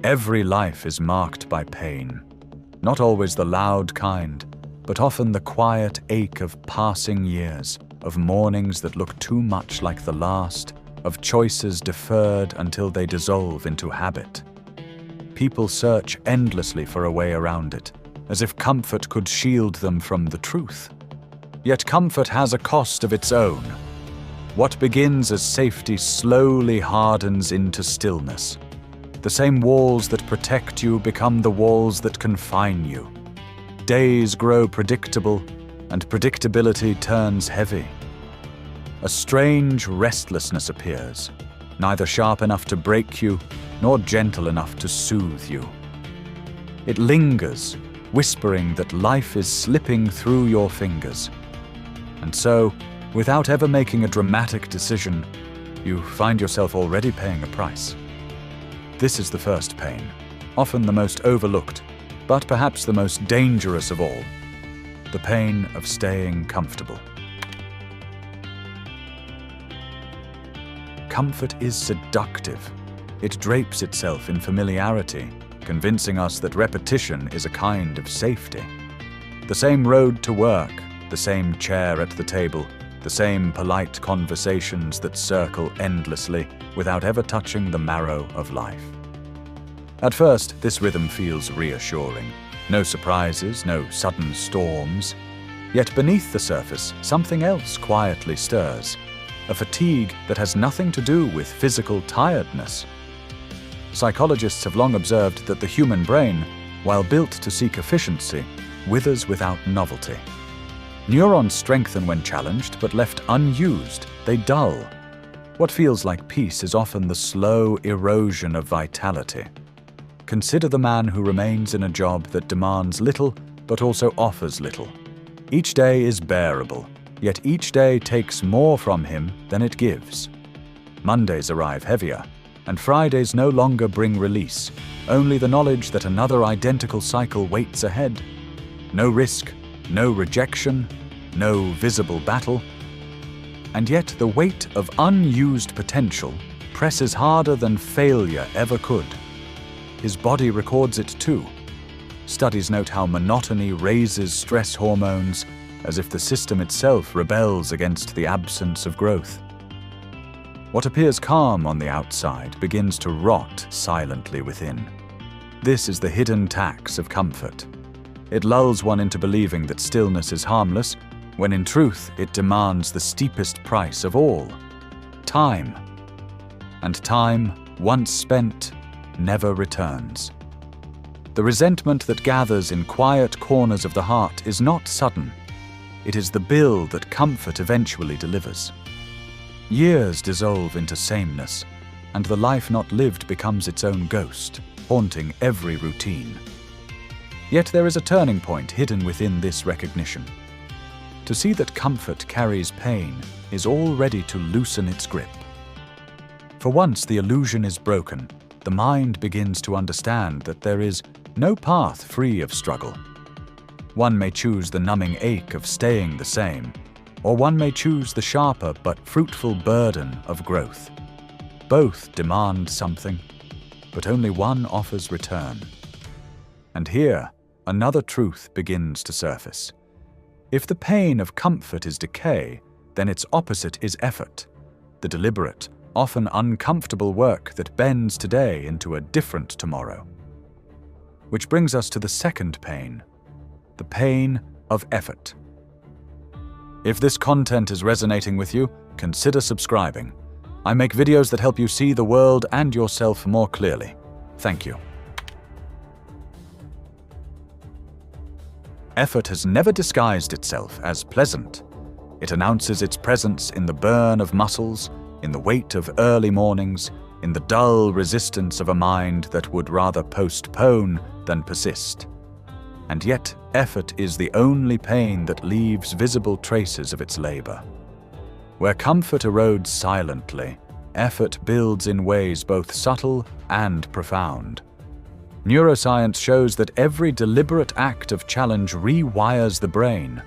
Every life is marked by pain. Not always the loud kind, but often the quiet ache of passing years, of mornings that look too much like the last, of choices deferred until they dissolve into habit. People search endlessly for a way around it, as if comfort could shield them from the truth. Yet comfort has a cost of its own. What begins as safety slowly hardens into stillness. The same walls that protect you become the walls that confine you. Days grow predictable, and predictability turns heavy. A strange restlessness appears, neither sharp enough to break you, nor gentle enough to soothe you. It lingers, whispering that life is slipping through your fingers. And so, without ever making a dramatic decision, you find yourself already paying a price. This is the first pain, often the most overlooked, but perhaps the most dangerous of all, the pain of staying comfortable. Comfort is seductive. It drapes itself in familiarity, convincing us that repetition is a kind of safety. The same road to work, the same chair at the table, the same polite conversations that circle endlessly without ever touching the marrow of life. At first, this rhythm feels reassuring. No surprises, no sudden storms. Yet beneath the surface, something else quietly stirs. A fatigue that has nothing to do with physical tiredness. Psychologists have long observed that the human brain, while built to seek efficiency, withers without novelty. Neurons strengthen when challenged, but left unused, they dull. What feels like peace is often the slow erosion of vitality. Consider the man who remains in a job that demands little, but also offers little. Each day is bearable, yet each day takes more from him than it gives. Mondays arrive heavier, and Fridays no longer bring release, only the knowledge that another identical cycle waits ahead. No risk, no rejection, no visible battle. And yet the weight of unused potential presses harder than failure ever could. His body records it too. Studies note how monotony raises stress hormones, as if the system itself rebels against the absence of growth. What appears calm on the outside begins to rot silently within. This is the hidden tax of comfort. It lulls one into believing that stillness is harmless, when in truth it demands the steepest price of all: time. And time, once spent, never returns. The resentment that gathers in quiet corners of the heart is not sudden. It is the bill that comfort eventually delivers. Years dissolve into sameness, and the life not lived becomes its own ghost, haunting every routine. Yet there is a turning point hidden within this recognition. To see that comfort carries pain is already to loosen its grip. For once the illusion is broken, the mind begins to understand that there is no path free of struggle. One may choose the numbing ache of staying the same, or one may choose the sharper but fruitful burden of growth. Both demand something, but only one offers return. And here, another truth begins to surface. If the pain of comfort is decay, then its opposite is effort, the deliberate, often uncomfortable work that bends today into a different tomorrow. Which brings us to the second pain, the pain of effort. If this content is resonating with you, consider subscribing. I make videos that help you see the world and yourself more clearly. Thank you. Effort has never disguised itself as pleasant. It announces its presence in the burn of muscles, in the weight of early mornings, in the dull resistance of a mind that would rather postpone than persist. And yet, effort is the only pain that leaves visible traces of its labor. Where comfort erodes silently, effort builds in ways both subtle and profound. Neuroscience shows that every deliberate act of challenge rewires the brain.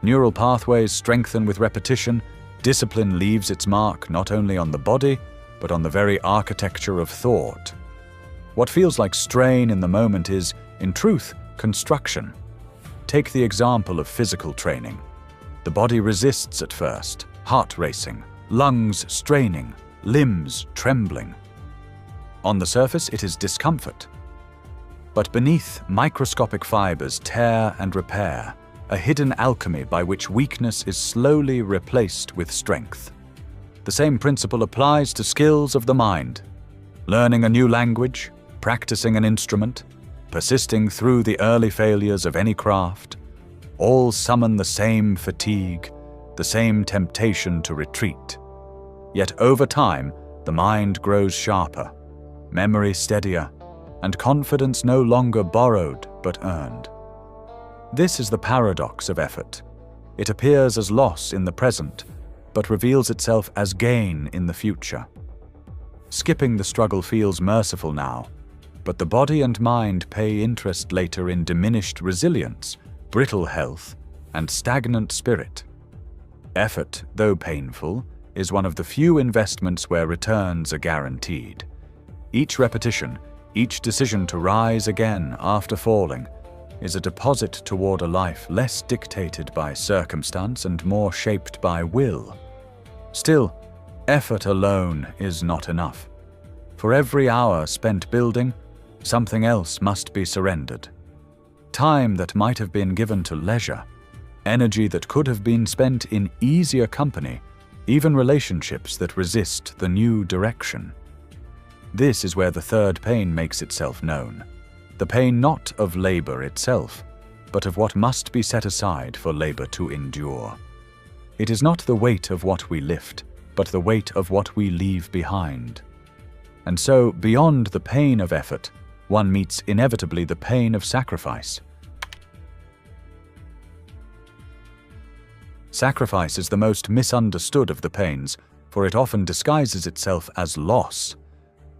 Neural pathways strengthen with repetition. Discipline leaves its mark not only on the body, but on the very architecture of thought. What feels like strain in the moment is, in truth, construction. Take the example of physical training. The body resists at first, heart racing, lungs straining, limbs trembling. On the surface, it is discomfort. But beneath, microscopic fibers tear and repair, a hidden alchemy by which weakness is slowly replaced with strength. The same principle applies to skills of the mind. Learning a new language, practicing an instrument, persisting through the early failures of any craft, all summon the same fatigue, the same temptation to retreat. Yet over time, the mind grows sharper, memory steadier, and confidence no longer borrowed but earned. This is the paradox of effort. It appears as loss in the present, but reveals itself as gain in the future. Skipping the struggle feels merciful now, but the body and mind pay interest later in diminished resilience, brittle health, and stagnant spirit. Effort, though painful, is one of the few investments where returns are guaranteed. Each repetition, each decision to rise again after falling, is a deposit toward a life less dictated by circumstance and more shaped by will. Still, effort alone is not enough. For every hour spent building, something else must be surrendered. Time that might have been given to leisure, energy that could have been spent in easier company, even relationships that resist the new direction. This is where the third pain makes itself known. The pain not of labor itself, but of what must be set aside for labor to endure. It is not the weight of what we lift, but the weight of what we leave behind. And so, beyond the pain of effort, one meets inevitably the pain of sacrifice. Sacrifice is the most misunderstood of the pains, for it often disguises itself as loss.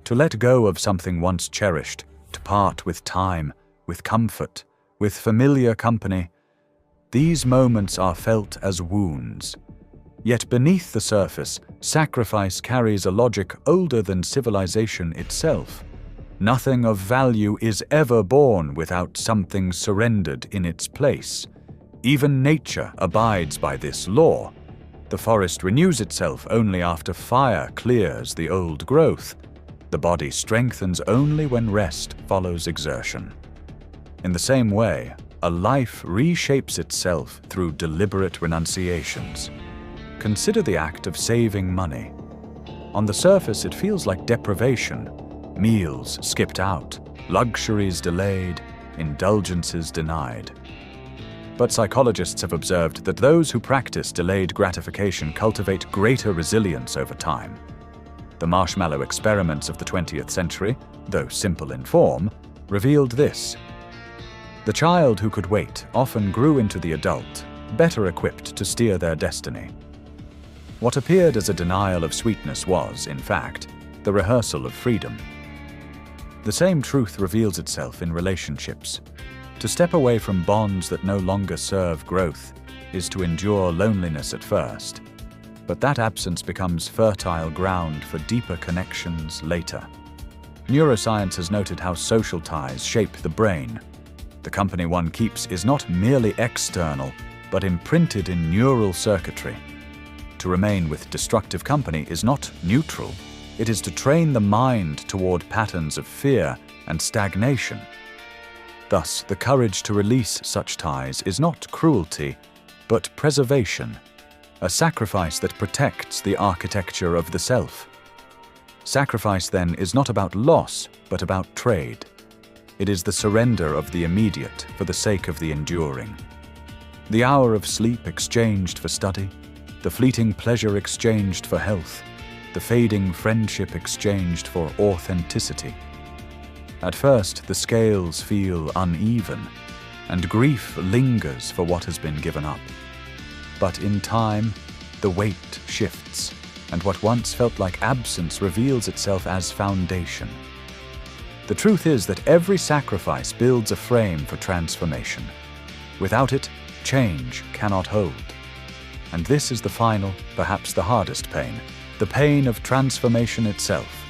To let go of something once cherished, to part with time, with comfort, with familiar company, these moments are felt as wounds. Yet beneath the surface, sacrifice carries a logic older than civilization itself. Nothing of value is ever born without something surrendered in its place. Even nature abides by this law. The forest renews itself only after fire clears the old growth. The body strengthens only when rest follows exertion. In the same way, a life reshapes itself through deliberate renunciations. Consider the act of saving money. On the surface, it feels like deprivation. Meals skipped out, luxuries delayed, indulgences denied. But psychologists have observed that those who practice delayed gratification cultivate greater resilience over time. The marshmallow experiments of the 20th century, though simple in form, revealed this. The child who could wait often grew into the adult, better equipped to steer their destiny. What appeared as a denial of sweetness was, in fact, the rehearsal of freedom. The same truth reveals itself in relationships. To step away from bonds that no longer serve growth is to endure loneliness at first, but that absence becomes fertile ground for deeper connections later. Neuroscience has noted how social ties shape the brain. The company one keeps is not merely external, but imprinted in neural circuitry. To remain with destructive company is not neutral. It is to train the mind toward patterns of fear and stagnation. Thus, the courage to release such ties is not cruelty, but preservation, a sacrifice that protects the architecture of the self. Sacrifice, then, is not about loss, but about trade. It is the surrender of the immediate for the sake of the enduring. The hour of sleep exchanged for study, the fleeting pleasure exchanged for health, the fading friendship exchanged for authenticity. At first, the scales feel uneven, and grief lingers for what has been given up. But in time, the weight shifts, and what once felt like absence reveals itself as foundation. The truth is that every sacrifice builds a frame for transformation. Without it, change cannot hold. And this is the final, perhaps the hardest pain, the pain of transformation itself.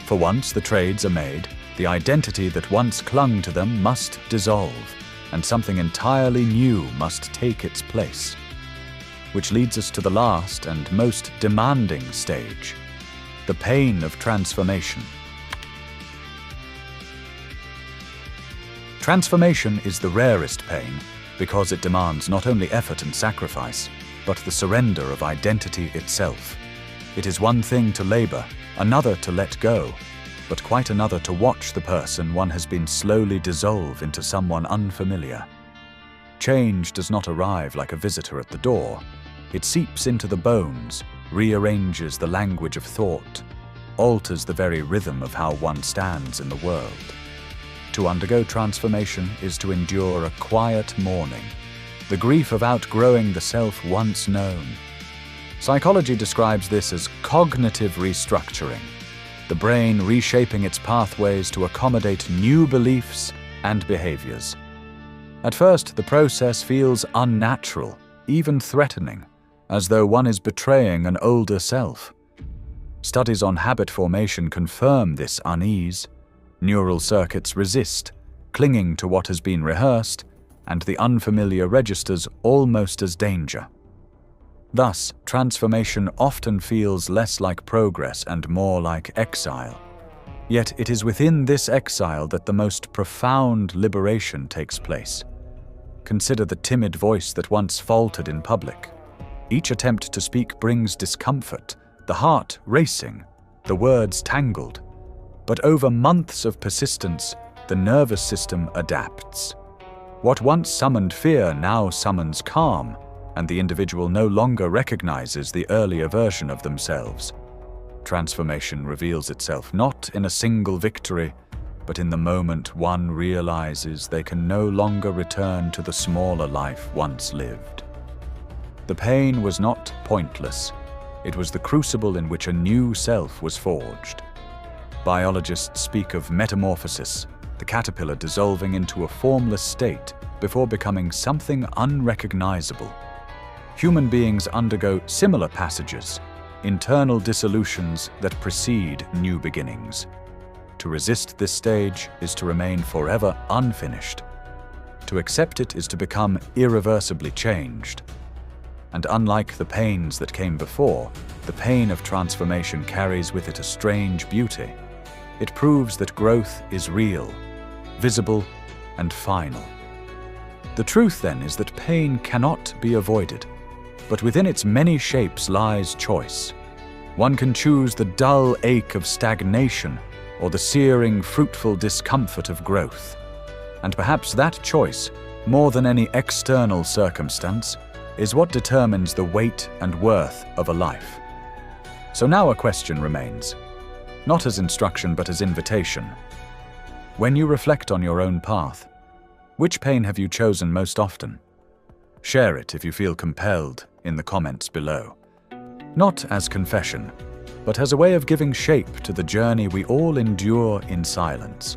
For once the trades are made, The identity that once clung to them must dissolve, and something entirely new must take its place. Which leads us to the last and most demanding stage, the pain of transformation. Transformation is the rarest pain because it demands not only effort and sacrifice, but the surrender of identity itself. It is one thing to labor, another to let go, but quite another to watch the person one has been slowly dissolve into someone unfamiliar. Change does not arrive like a visitor at the door. It seeps into the bones, rearranges the language of thought, alters the very rhythm of how one stands in the world. To undergo transformation is to endure a quiet mourning, the grief of outgrowing the self once known. Psychology describes this as cognitive restructuring, the brain reshaping its pathways to accommodate new beliefs and behaviors. At first, the process feels unnatural, even threatening, as though one is betraying an older self. Studies on habit formation confirm this unease. Neural circuits resist, clinging to what has been rehearsed, and the unfamiliar registers almost as danger. Thus, transformation often feels less like progress and more like exile. Yet it is within this exile that the most profound liberation takes place. Consider the timid voice that once faltered in public. Each attempt to speak brings discomfort, the heart racing, the words tangled. But over months of persistence, the nervous system adapts. What once summoned fear now summons calm, and the individual no longer recognizes the earlier version of themselves. Transformation reveals itself not in a single victory, but in the moment one realizes they can no longer return to the smaller life once lived. The pain was not pointless. It was the crucible in which a new self was forged. Biologists speak of metamorphosis, the caterpillar dissolving into a formless state before becoming something unrecognizable. Human beings undergo similar passages, internal dissolutions that precede new beginnings. To resist this stage is to remain forever unfinished. To accept it is to become irreversibly changed. And unlike the pains that came before, the pain of transformation carries with it a strange beauty. It proves that growth is real, visible, and final. The truth, then, is that pain cannot be avoided, but within its many shapes lies choice. One can choose the dull ache of stagnation or the searing, fruitful discomfort of growth. And perhaps that choice, more than any external circumstance, is what determines the weight and worth of a life. So now a question remains. Not as instruction, but as invitation. When you reflect on your own path, which pain have you chosen most often? Share it if you feel compelled in the comments below. Not as confession, but as a way of giving shape to the journey we all endure in silence.